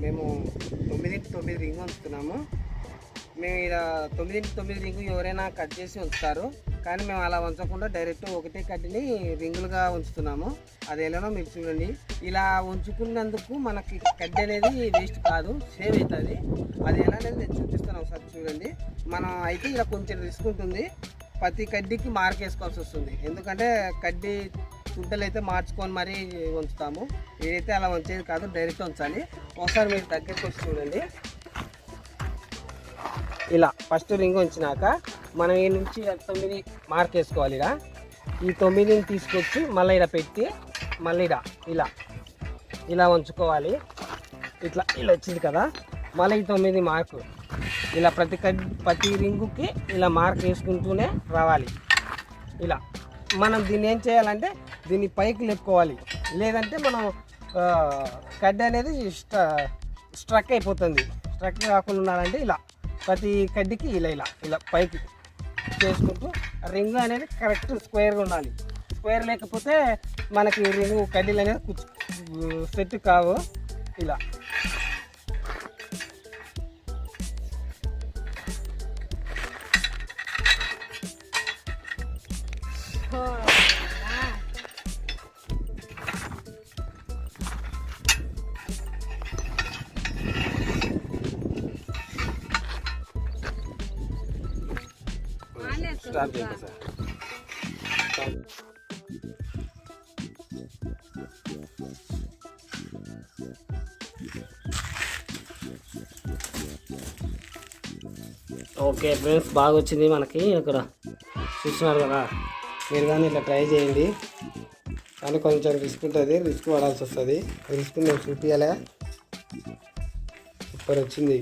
మేము 9x9 ring ఉంచుతున్నాము. మేము ఇలా 9x9 రింగు ఎవరైనా కట్ చేసి ఉంచుతారు, కానీ మేము అలా ఉంచకుండా డైరెక్ట్ ఒకటే కడ్డీని రింగులుగా ఉంచుతున్నాము. అది ఎలానో మీరు చూడండి. ఇలా ఉంచుకున్నందుకు మనకి కడ్డీ అనేది వేస్ట్ కాదు, సేవ్ అవుతుంది. అది ఎలా అనేది నేను చూపిస్తాను, ఒకసారి చూడండి. మనం అయితే ఇలా కొంచెం రిస్క్ ఉంటుంది. ప్రతి కడ్డీకి మార్క్ వేసుకోవాల్సి వస్తుంది, ఎందుకంటే కడ్డీ గుడ్డలు అయితే మార్చుకొని మరీ ఉంచుతాము. ఇదైతే అలా ఉంచేది కాదు, డైరెక్ట్ ఉంచాలి. ఒకసారి మీరు దగ్గరికి వచ్చి చూడండి. ఇలా ఫస్ట్ రింగ్ ఉంచినాక మనం ఈ నుంచి 9 మార్క్ వేసుకోవాలి. ఇలా ఈ 9ని తీసుకొచ్చి మళ్ళీ ఇలా పెట్టి మళ్ళీ ఇలా ఇలా ఉంచుకోవాలి. ఇట్లా ఇలా వచ్చింది కదా, మళ్ళీ ఈ 9 మార్కు ఇలా ప్రతి రింగుకి ఇలా మార్క్ వేసుకుంటూనే రావాలి. ఇలా మనం దీన్ని ఏం చేయాలంటే దీన్ని పైకి లేపుకోవాలి, లేదంటే మనం కడ్డీ అనేది స్ట్రక్ అయిపోతుంది. స్ట్రక్ కాకుండా ఉండాలంటే ఇలా ప్రతి కడ్డీకి ఇలా పైకి చేసుకుంటూ రింగ్ అనేది కరెక్ట్ స్క్వేర్గా ఉండాలి. స్క్వేర్ లేకపోతే మనకి రింగు కడ్డీలు అనేది సెట్ కావు. ఇలా స్టార్ట్ చేయండి సార్. ఓకే ఫ్రెండ్స్, బాగా వచ్చింది మనకి. ఇక్కడ చూస్తున్నారు కదా, మీరు కానీ ఇట్లా ట్రై చేయండి. కానీ కొంచెం రిస్క్ ఉంటుంది, రిస్క్ పడాల్సి వస్తుంది. రిస్క్ మేము చూపించాలే. సూపర్ వచ్చింది.